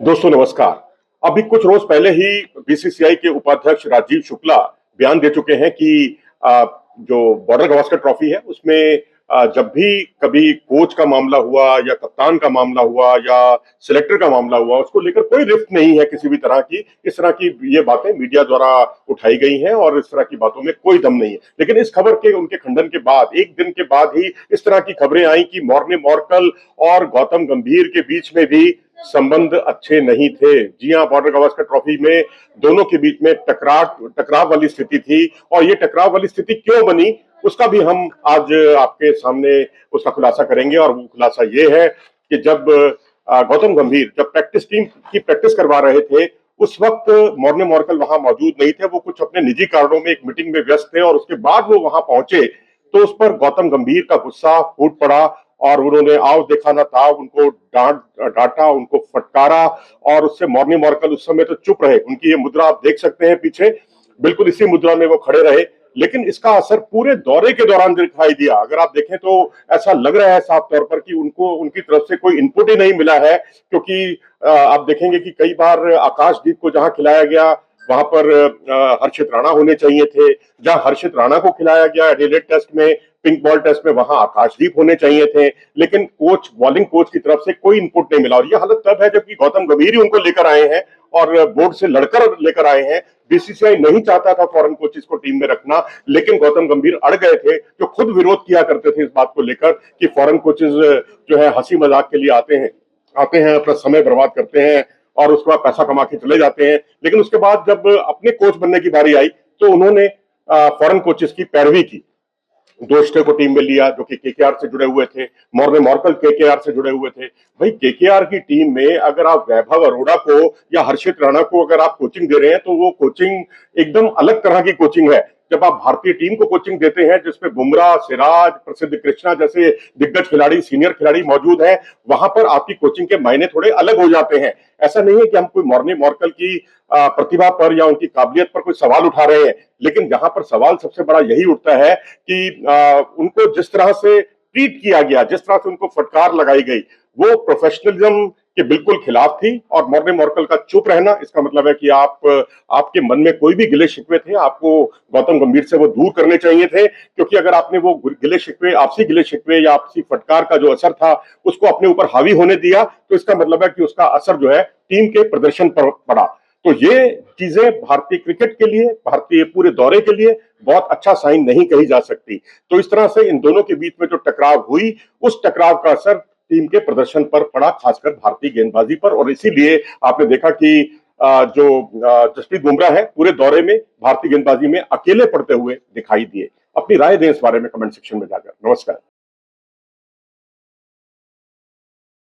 दोस्तों नमस्कार। अभी कुछ रोज पहले ही बीसीसीआई के उपाध्यक्ष राजीव शुक्ला बयान दे चुके हैं कि जो बॉर्डर गावस्कर ट्रॉफी है उसमें जब भी कभी कोच का मामला हुआ या कप्तान का मामला हुआ या सिलेक्टर का मामला हुआ उसको लेकर कोई रिफ्ट नहीं है किसी भी तरह की। इस तरह की ये बातें मीडिया द्वारा उठाई गई हैं और इस तरह की बातों में कोई दम नहीं है। लेकिन इस खबर के उनके खंडन के बाद एक दिन के बाद ही इस तरह की खबरें आई कि मॉर्ने मॉर्कल और गौतम गंभीर के बीच में भी संबंध अच्छे नहीं थे। जी हां, बॉर्डर गावस्कर ट्रॉफी में दोनों के बीच में टकराव वाली स्थिति थी और ये टकराव वाली स्थिति क्यों बनी उसका भी हम आज आपके सामने उसका खुलासा करेंगे। और वो खुलासा ये है कि जब गौतम गंभीर जब प्रैक्टिस टीम की प्रैक्टिस करवा रहे थे उस वक्त मॉर्ने मॉर्कल वहां मौजूद नहीं थे। वो कुछ अपने निजी कारणों में एक मीटिंग में व्यस्त थे और उसके बाद वो वहां पहुंचे तो उस पर गौतम गंभीर का गुस्सा फूट पड़ा और उन्होंने आओ देखा ना था उनको डांटा, उनको फटकारा। और उससे मॉर्ने मॉर्कल उस समय तो चुप रहे। उनकी ये मुद्रा आप देख सकते हैं पीछे, बिल्कुल इसी मुद्रा में वो खड़े रहे। लेकिन इसका असर पूरे दौरे के दौरान दिखाई दिया। अगर आप देखें तो ऐसा लग रहा है साफ तौर पर कि उनको उनकी तरफ से कोई इनपुट ही नहीं मिला है। क्योंकि आप देखेंगे कि कई बार आकाशदीप को जहां खिलाया गया वहां पर हर्षित राणा होने चाहिए थे। जहां हर्षित राणा को खिलाया गया एडिलेड टेस्ट में, पिंक बॉल टेस्ट में, वहां आकाशदीप होने चाहिए थे। लेकिन बॉलिंग कोच की तरफ से कोई इनपुट नहीं मिला। और यह हालत तब है जबकि गौतम गंभीर ही उनको लेकर आए हैं और बोर्ड से लड़कर लेकर आए हैं। बीसीसीआई नहीं चाहता था फॉरेन कोचेस को टीम में रखना, लेकिन गौतम गंभीर अड़ गए थे, जो खुद विरोध किया करते थे इस बात को लेकर कि फॉरेन कोचेस जो है हंसी मजाक के लिए आते हैं, अपना समय बर्बाद करते हैं और उसके बाद पैसा कमा के चले जाते हैं। लेकिन उसके बाद जब अपने कोच बनने की बारी आई तो उन्होंने फॉरेन कोचेस की पैरवी की। दोस्टे को टीम में लिया जो कि केकेआर से जुड़े हुए थे। मॉर्ने मॉर्कल केकेआर से जुड़े हुए थे। भाई केकेआर की टीम में अगर आप वैभव अरोड़ा को या हर्षित राणा को अगर आप कोचिंग दे रहे हैं तो वो कोचिंग एकदम अलग तरह की कोचिंग है। जब आप भारतीय टीम को कोचिंग देते हैं जिसमें बुमराह, सिराज, प्रसिद्ध कृष्णा जैसे दिग्गज खिलाड़ी, सीनियर खिलाड़ी मौजूद हैं, वहां पर आपकी कोचिंग के मायने थोड़े अलग हो जाते हैं। ऐसा नहीं है कि हम कोई मॉर्ने मॉर्कल की प्रतिभा पर या उनकी काबिलियत पर कोई सवाल उठा रहे हैं। लेकिन जहां पर सवाल सबसे बड़ा यही उठता है कि उनको जिस तरह से ट्रीट किया गया, जिस तरह से उनको फटकार लगाई गई, वो प्रोफेशनलिज्म के बिल्कुल खिलाफ थी। और मॉर्ने मॉर्कल का चुप रहना इसका मतलब है कि आपके मन में कोई भी गिले शिकवे थे, आपको गौतम गंभीर से वो दूर करने चाहिए थे। क्योंकि अगर आपने वो आपसी गिले शिकवे या आपसी फटकार का जो असर था उसको अपने ऊपर हावी होने दिया तो इसका मतलब है कि उसका असर जो है टीम के प्रदर्शन पर पड़ा। तो ये चीजें भारतीय क्रिकेट के लिए, भारतीय पूरे दौरे के लिए बहुत अच्छा साइन नहीं कही जा सकती। तो इस तरह से इन दोनों के बीच में जो टकराव हुई उस टकराव का असर टीम के प्रदर्शन पर पड़ा, खासकर भारतीय गेंदबाजी पर। और इसीलिए आपने देखा कि जो जसप्रीत बुमराह है पूरे दौरे में भारतीय गेंदबाजी में अकेले पड़ते हुए दिखाई दिए। अपनी राय दें इस बारे में कमेंट सेक्शन में जाकर। नमस्कार।